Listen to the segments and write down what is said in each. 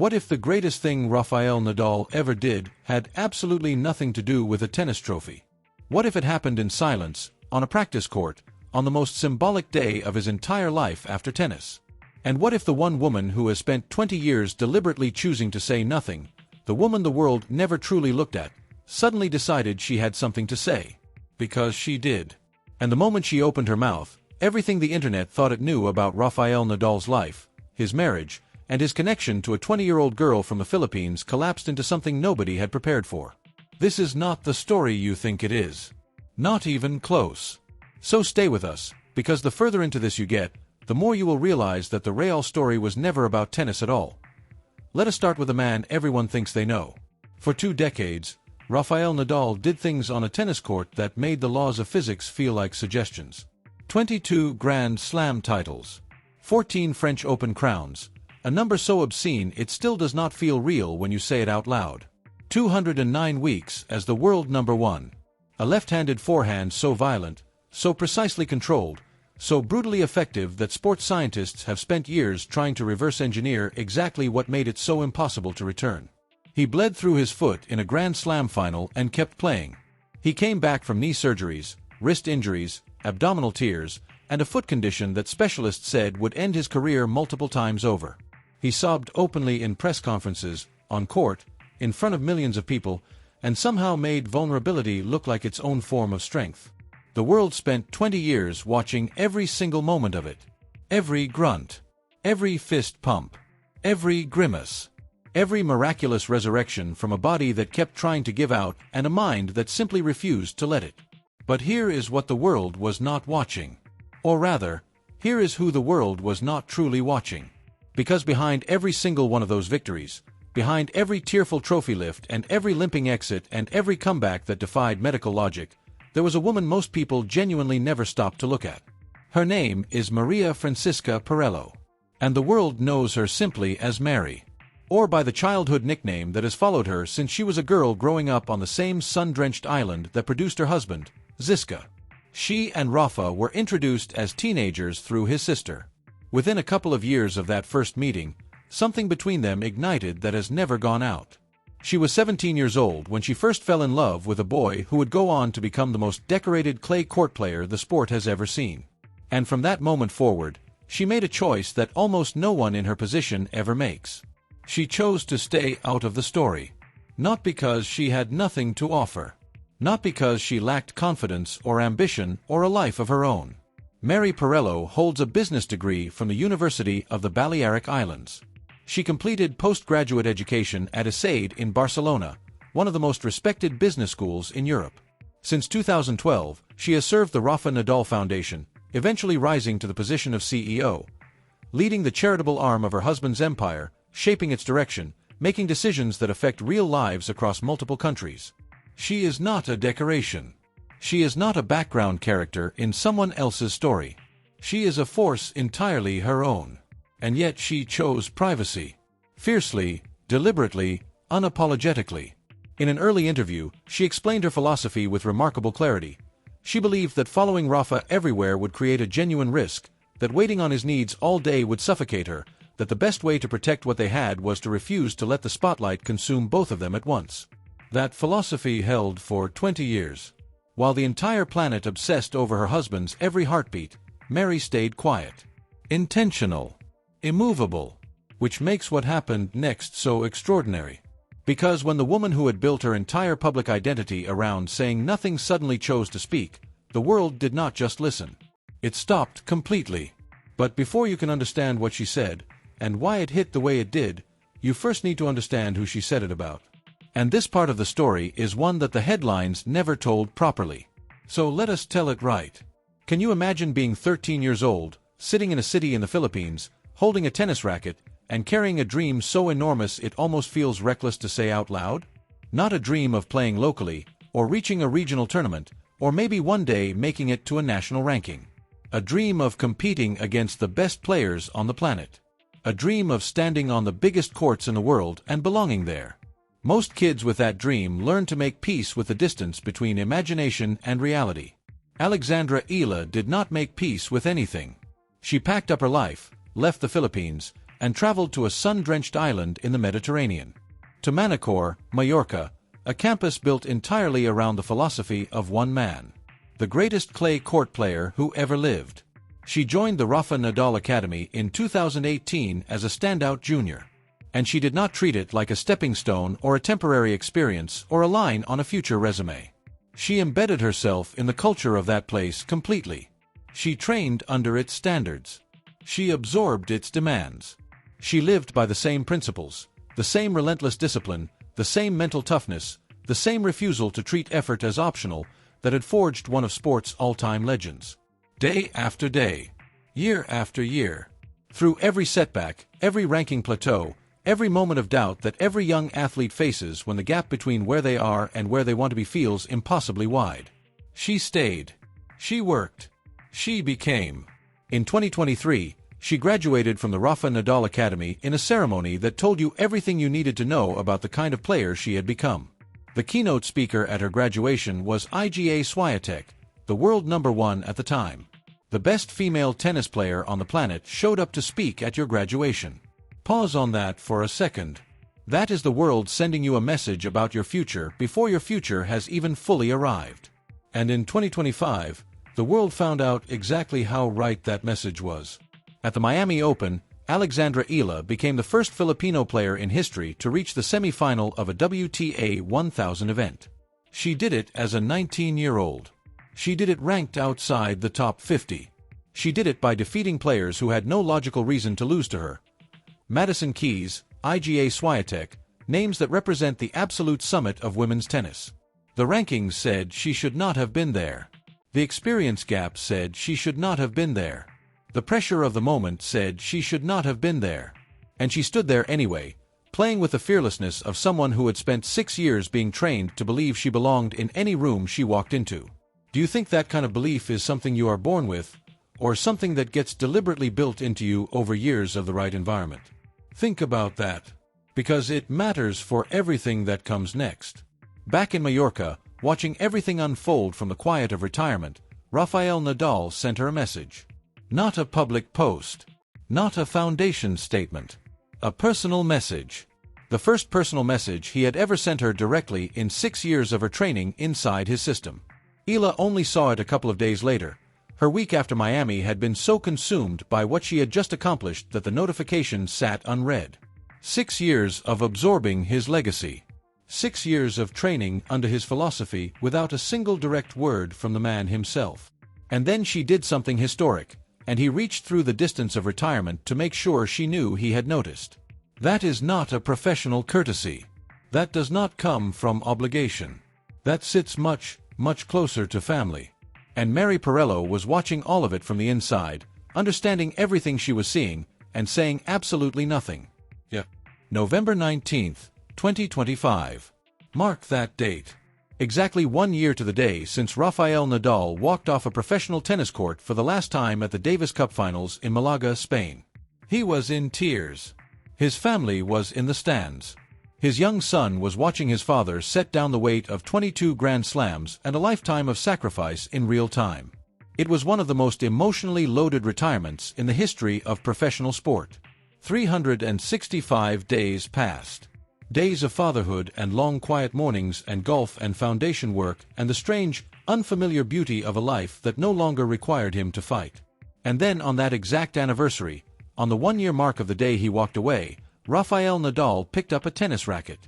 What if the greatest thing Rafael Nadal ever did had absolutely nothing to do with a tennis trophy? What if it happened in silence, on a practice court, on the most symbolic day of his entire life after tennis? And what if the one woman who has spent 20 years deliberately choosing to say nothing, the woman the world never truly looked at, suddenly decided she had something to say? Because she did. And the moment she opened her mouth, everything the internet thought it knew about Rafael Nadal's life, his marriage, and his connection to a 20-year-old girl from the Philippines collapsed into something nobody had prepared for. This is not the story you think it is. Not even close. So stay with us, because the further into this you get, the more you will realize that the real story was never about tennis at all. Let us start with a man everyone thinks they know. For 2 decades, Rafael Nadal did things on a tennis court that made the laws of physics feel like suggestions. 22 Grand Slam titles. 14 French Open crowns. A number so obscene it still does not feel real when you say it out loud. 209 weeks as the world number 1. A left-handed forehand so violent, so precisely controlled, so brutally effective that sports scientists have spent years trying to reverse engineer exactly what made it so impossible to return. He bled through his foot in a Grand Slam final and kept playing. He came back from knee surgeries, wrist injuries, abdominal tears, and a foot condition that specialists said would end his career multiple times over. He sobbed openly in press conferences, on court, in front of millions of people, and somehow made vulnerability look like its own form of strength. The world spent 20 years watching every single moment of it. Every grunt. Every fist pump. Every grimace. Every miraculous resurrection from a body that kept trying to give out and a mind that simply refused to let it. But here is what the world was not watching. Or rather, here is who the world was not truly watching. Because behind every single one of those victories, behind every tearful trophy lift and every limping exit and every comeback that defied medical logic, there was a woman most people genuinely never stopped to look at. Her name is Maria Francisca Perelló. And the world knows her simply as Mary. Or by the childhood nickname that has followed her since she was a girl growing up on the same sun-drenched island that produced her husband, Ziska. She and Rafa were introduced as teenagers through his sister. Within a couple of years of that first meeting, something between them ignited that has never gone out. She was 17 years old when she first fell in love with a boy who would go on to become the most decorated clay court player the sport has ever seen. And from that moment forward, she made a choice that almost no one in her position ever makes. She chose to stay out of the story. Not because she had nothing to offer. Not because she lacked confidence or ambition or a life of her own. Mery Perelló holds a business degree from the University of the Balearic Islands. She completed postgraduate education at ESAID in Barcelona, one of the most respected business schools in Europe. Since 2012, she has served the Rafa Nadal Foundation, eventually rising to the position of CEO, leading the charitable arm of her husband's empire, shaping its direction, making decisions that affect real lives across multiple countries. She is not a decoration. She is not a background character in someone else's story. She is a force entirely her own. And yet she chose privacy. Fiercely, deliberately, unapologetically. In an early interview, she explained her philosophy with remarkable clarity. She believed that following Rafa everywhere would create a genuine risk, that waiting on his needs all day would suffocate her, that the best way to protect what they had was to refuse to let the spotlight consume both of them at once. That philosophy held for 20 years. While the entire planet obsessed over her husband's every heartbeat, Mary stayed quiet. Intentional. Immovable. Which makes what happened next so extraordinary. Because when the woman who had built her entire public identity around saying nothing suddenly chose to speak, the world did not just listen. It stopped completely. But before you can understand what she said, and why it hit the way it did, you first need to understand who she said it about. And this part of the story is one that the headlines never told properly. So let us tell it right. Can you imagine being 13 years old, sitting in a city in the Philippines, holding a tennis racket, and carrying a dream so enormous it almost feels reckless to say out loud? Not a dream of playing locally, or reaching a regional tournament, or maybe one day making it to a national ranking. A dream of competing against the best players on the planet. A dream of standing on the biggest courts in the world and belonging there. Most kids with that dream learn to make peace with the distance between imagination and reality. Alex Eala did not make peace with anything. She packed up her life, left the Philippines, and traveled to a sun-drenched island in the Mediterranean. To Manacor, Mallorca, a campus built entirely around the philosophy of one man, the greatest clay court player who ever lived. She joined the Rafa Nadal Academy in 2018 as a standout junior. And she did not treat it like a stepping stone or a temporary experience or a line on a future resume. She embedded herself in the culture of that place completely. She trained under its standards. She absorbed its demands. She lived by the same principles, the same relentless discipline, the same mental toughness, the same refusal to treat effort as optional that had forged one of sport's all-time legends. Day after day, year after year, through every setback, every ranking plateau, every moment of doubt that every young athlete faces when the gap between where they are and where they want to be feels impossibly wide. She stayed. She worked. She became. In 2023, she graduated from the Rafa Nadal Academy in a ceremony that told you everything you needed to know about the kind of player she had become. The keynote speaker at her graduation was Iga Swiatek, the world #1 at the time. The best female tennis player on the planet showed up to speak at your graduation. Pause on that for a second. That is the world sending you a message about your future before your future has even fully arrived. And in 2025, the world found out exactly how right that message was. At the Miami Open, Alex Eala became the first Filipino player in history to reach the semi-final of a WTA 1000 event. She did it as a 19-year-old. She did it ranked outside the top 50. She did it by defeating players who had no logical reason to lose to her. Madison Keys, Iga Swiatek, names that represent the absolute summit of women's tennis. The rankings said she should not have been there. The experience gap said she should not have been there. The pressure of the moment said she should not have been there. And she stood there anyway, playing with the fearlessness of someone who had spent 6 years being trained to believe she belonged in any room she walked into. Do you think that kind of belief is something you are born with, or something that gets deliberately built into you over years of the right environment? Think about that, because it matters for everything that comes next. Back in Mallorca, watching everything unfold from the quiet of retirement, Rafael Nadal sent her a message. Not a public post. Not a foundation statement. A personal message. The first personal message he had ever sent her directly in 6 years of her training inside his system. Eala only saw it a couple of days later. Her week after Miami had been so consumed by what she had just accomplished that the notification sat unread. 6 years of absorbing his legacy. 6 years of training under his philosophy without a single direct word from the man himself. And then she did something historic, and he reached through the distance of retirement to make sure she knew he had noticed. That is not a professional courtesy. That does not come from obligation. That sits much closer to family. And Mery Perelló was watching all of it from the inside, understanding everything she was seeing, and saying absolutely nothing. Yeah. November 19th, 2025. Mark that date. Exactly 1 year to the day since Rafael Nadal walked off a professional tennis court for the last time at the Davis Cup Finals in Malaga, Spain. He was in tears. His family was in the stands. His young son was watching his father set down the weight of 22 Grand Slams and a lifetime of sacrifice in real time. It was one of the most emotionally loaded retirements in the history of professional sport. 365 days passed. Days of fatherhood and long quiet mornings and golf and foundation work and the strange, unfamiliar beauty of a life that no longer required him to fight. And then on that exact anniversary, on the 1-year mark of the day he walked away, Rafael Nadal picked up a tennis racket.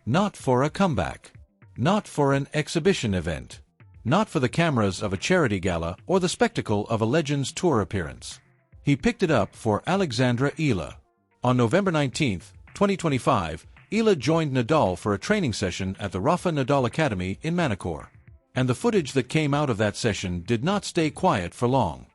Not for a comeback. Not for an exhibition event. Not for the cameras of a charity gala or the spectacle of a Legends Tour appearance. He picked it up for Alex Eala. On November 19th, 2025, Eala joined Nadal for a training session at the Rafa Nadal Academy in Manacor. And the footage that came out of that session did not stay quiet for long.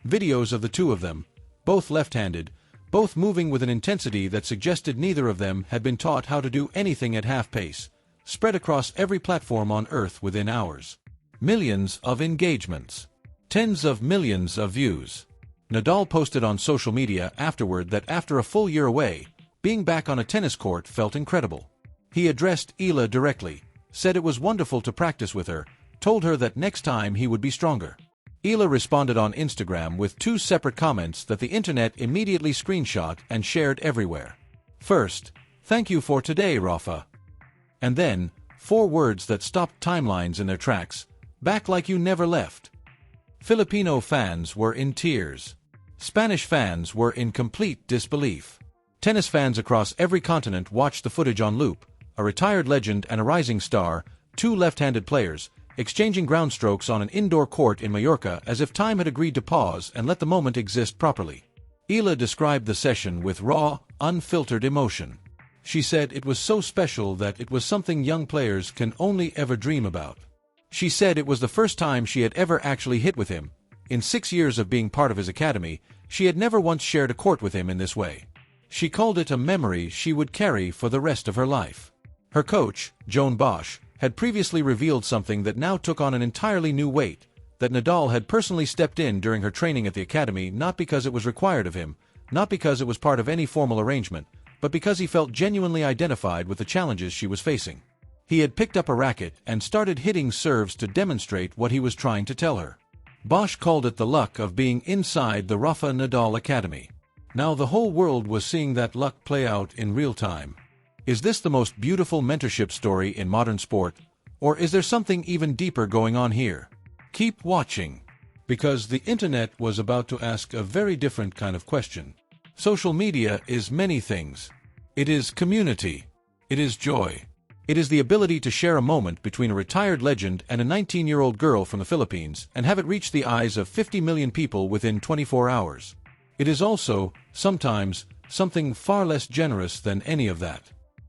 Videos of the two of them, both left-handed, both moving with an intensity that suggested neither of them had been taught how to do anything at half-pace, spread across every platform on Earth within hours. Millions of engagements. Tens of millions of views. Nadal posted on social media afterward that after a full year away, being back on a tennis court felt incredible. He addressed Eala directly, said it was wonderful to practice with her, told her that next time he would be stronger. Eala responded on Instagram with 2 separate comments that the internet immediately screenshot and shared everywhere. First, "Thank you for today, Rafa." And then, 4 words that stopped timelines in their tracks, "Back like you never left." Filipino fans were in tears. Spanish fans were in complete disbelief. Tennis fans across every continent watched the footage on loop, a retired legend and a rising star, 2 left-handed players, exchanging ground strokes on an indoor court in Mallorca as if time had agreed to pause and let the moment exist properly. Eala described the session with raw, unfiltered emotion. She said it was so special that it was something young players can only ever dream about. She said it was the first time she had ever actually hit with him. In 6 years of being part of his academy, she had never once shared a court with him in this way. She called it a memory she would carry for the rest of her life. Her coach, Joan Bosch, had previously revealed something that now took on an entirely new weight, that Nadal had personally stepped in during her training at the academy not because it was required of him, not because it was part of any formal arrangement, but because he felt genuinely identified with the challenges she was facing. He had picked up a racket and started hitting serves to demonstrate what he was trying to tell her. Bosch called it the luck of being inside the Rafa Nadal Academy. Now the whole world was seeing that luck play out in real time. Is this the most beautiful mentorship story in modern sport, or is there something even deeper going on here? Keep watching, because the internet was about to ask a very different kind of question. Social media is many things. It is community. It is joy. It is the ability to share a moment between a retired legend and a 19-year-old girl from the Philippines and have it reach the eyes of 50 million people within 24 hours. It is also, sometimes, something far less generous than any of that.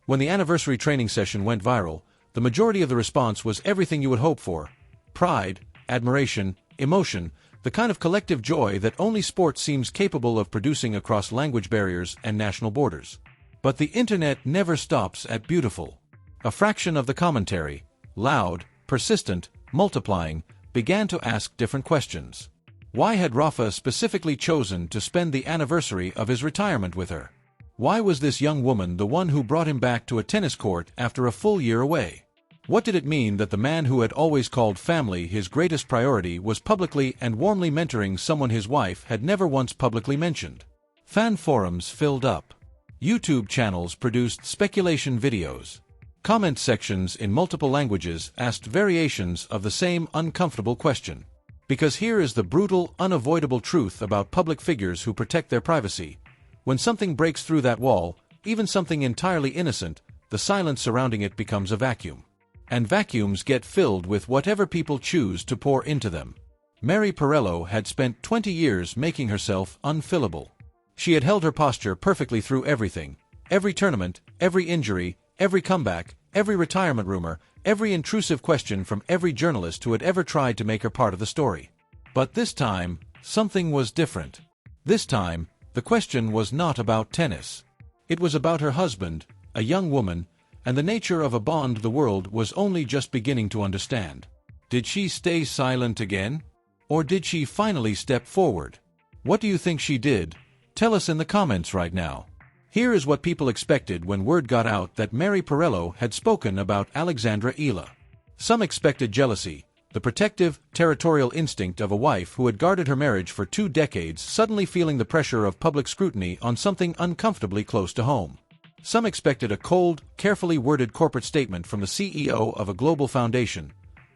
When the anniversary training session went viral, the majority of the response was everything you would hope for: pride, admiration, emotion, the kind of collective joy that only sport seems capable of producing across language barriers and national borders. But the internet never stops at beautiful. A fraction of the commentary, loud, persistent, multiplying, began to ask different questions. Why had Rafa specifically chosen to spend the anniversary of his retirement with her? Why was this young woman the one who brought him back to a tennis court after a full year away? What did it mean that the man who had always called family his greatest priority was publicly and warmly mentoring someone his wife had never once publicly mentioned? Fan forums filled up. YouTube channels produced speculation videos. Comment sections in multiple languages asked variations of the same uncomfortable question. Because here is the brutal, unavoidable truth about public figures who protect their privacy. When something breaks through that wall, even something entirely innocent, the silence surrounding it becomes a vacuum. And vacuums get filled with whatever people choose to pour into them. Mery Perelló had spent 20 years making herself unfillable. She had held her posture perfectly through everything. Every tournament, every injury, every comeback, every retirement rumor, every intrusive question from every journalist who had ever tried to make her part of the story. But this time, something was different. This time, the question was not about tennis. It was about her husband, a young woman, and the nature of a bond the world was only just beginning to understand. Did she stay silent again? Or did she finally step forward? What do you think she did? Tell us in the comments right now. Here is what people expected when word got out that Mery Perelló had spoken about Alex Eala. Some expected jealousy, the protective, territorial instinct of a wife who had guarded her marriage for 2 decades suddenly feeling the pressure of public scrutiny on something uncomfortably close to home. Some expected a cold, carefully worded corporate statement from the CEO of a global foundation,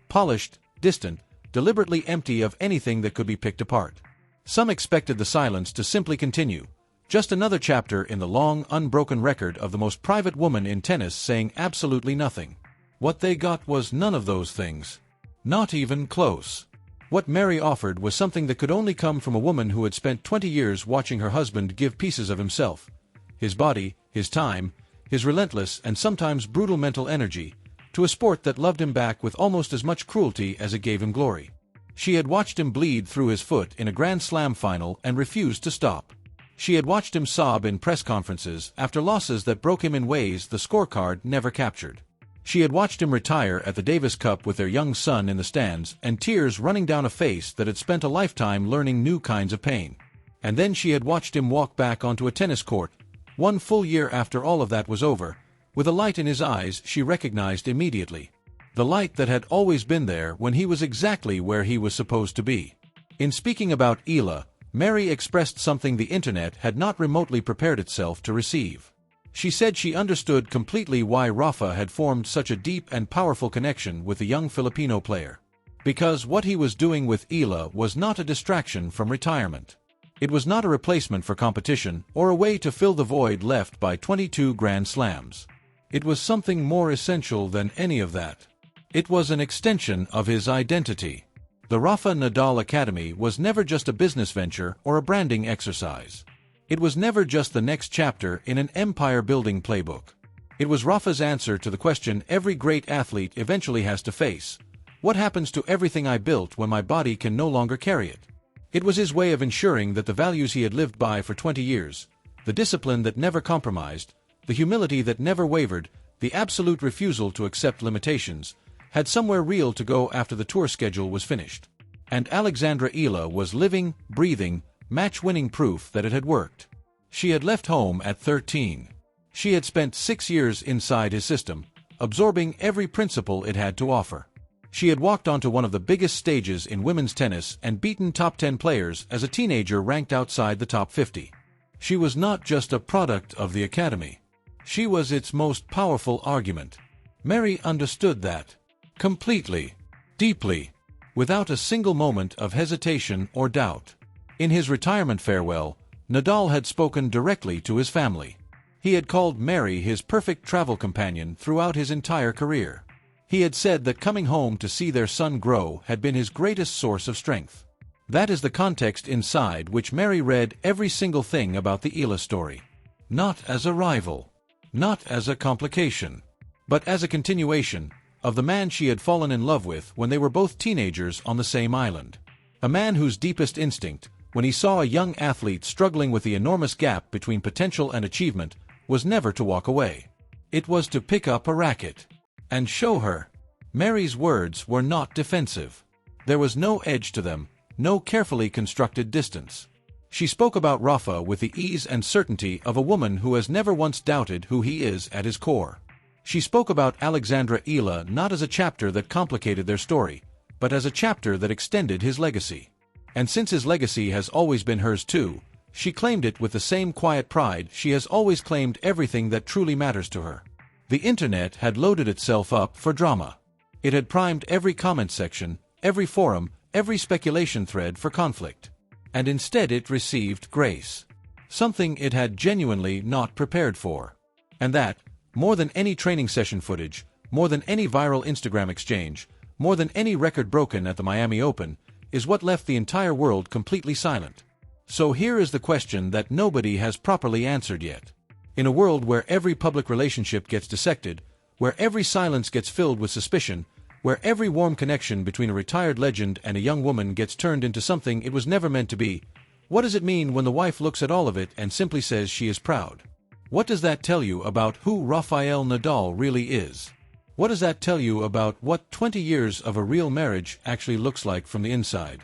polished, distant, deliberately empty of anything that could be picked apart. Some expected the silence to simply continue, just another chapter in the long, unbroken record of the most private woman in tennis saying absolutely nothing. What they got was none of those things. Not even close. What Mery offered was something that could only come from a woman who had spent 20 years watching her husband give pieces of himself, his body, his time, his relentless and sometimes brutal mental energy, to a sport that loved him back with almost as much cruelty as it gave him glory. She had watched him bleed through his foot in a Grand Slam final and refused to stop. She had watched him sob in press conferences after losses that broke him in ways the scorecard never captured. She had watched him retire at the Davis Cup with their young son in the stands and tears running down a face that had spent a lifetime learning new kinds of pain. And then she had watched him walk back onto a tennis court, 1 full year after all of that was over, with a light in his eyes she recognized immediately. The light that had always been there when he was exactly where he was supposed to be. In speaking about Eala, Mery expressed something the internet had not remotely prepared itself to receive. She said she understood completely why Rafa had formed such a deep and powerful connection with the young Filipino player. Because what he was doing with Eala was not a distraction from retirement. It was not a replacement for competition or a way to fill the void left by 22 Grand Slams. It was something more essential than any of that. It was an extension of his identity. The Rafa Nadal Academy was never just a business venture or a branding exercise. It was never just the next chapter in an empire-building playbook. It was Rafa's answer to the question every great athlete eventually has to face: what happens to everything I built when my body can no longer carry it? It was his way of ensuring that the values he had lived by for 20 years, the discipline that never compromised, the humility that never wavered, the absolute refusal to accept limitations, had somewhere real to go after the tour schedule was finished. And Alex Eala was living, breathing, match-winning proof that it had worked. She had left home at 13. She had spent 6 years inside his system, absorbing every principle it had to offer. She had walked onto one of the biggest stages in women's tennis and beaten top 10 players as a teenager ranked outside the top 50. She was not just a product of the academy. She was its most powerful argument. Mery understood that. Completely. Deeply. Without a single moment of hesitation or doubt. In his retirement farewell, Nadal had spoken directly to his family. He had called Mery his perfect travel companion throughout his entire career. He had said that coming home to see their son grow had been his greatest source of strength. That is the context inside which Mery read every single thing about the Eala story. Not as a rival. Not as a complication. But as a continuation of the man she had fallen in love with when they were both teenagers on the same island. A man whose deepest instinct, when he saw a young athlete struggling with the enormous gap between potential and achievement, was never to walk away. It was to pick up a racket and show her. Mery's words were not defensive. There was no edge to them, no carefully constructed distance. She spoke about Rafa with the ease and certainty of a woman who has never once doubted who he is at his core. She spoke about Alex Eala not as a chapter that complicated their story, but as a chapter that extended his legacy. And since his legacy has always been hers too, she claimed it with the same quiet pride she has always claimed everything that truly matters to her. The internet had loaded itself up for drama. It had primed every comment section, every forum, every speculation thread for conflict. And instead it received grace. Something it had genuinely not prepared for. And that, more than any training session footage, more than any viral Instagram exchange, more than any record broken at the Miami Open, is what left the entire world completely silent. So here is the question that nobody has properly answered yet. In a world where every public relationship gets dissected, where every silence gets filled with suspicion, where every warm connection between a retired legend and a young woman gets turned into something it was never meant to be, what does it mean when the wife looks at all of it and simply says she is proud? What does that tell you about who Rafael Nadal really is? What does that tell you about what 20 years of a real marriage actually looks like from the inside?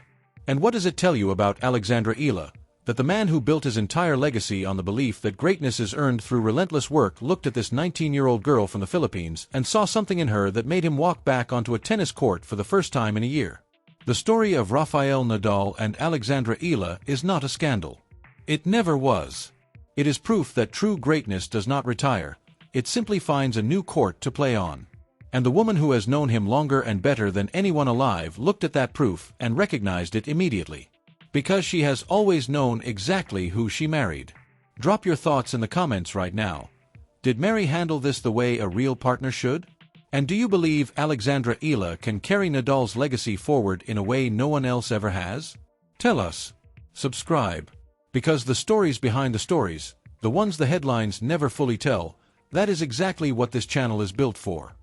And what does it tell you about Alex Eala, that the man who built his entire legacy on the belief that greatness is earned through relentless work looked at this 19-year-old girl from the Philippines and saw something in her that made him walk back onto a tennis court for the first time in a year? The story of Rafael Nadal and Alex Eala is not a scandal. It never was. It is proof that true greatness does not retire, it simply finds a new court to play on. And the woman who has known him longer and better than anyone alive looked at that proof and recognized it immediately. Because she has always known exactly who she married. Drop your thoughts in the comments right now. Did Mery handle this the way a real partner should? And do you believe Alex Eala can carry Nadal's legacy forward in a way no one else ever has? Tell us. Subscribe. Because the stories behind the stories, the ones the headlines never fully tell, that is exactly what this channel is built for.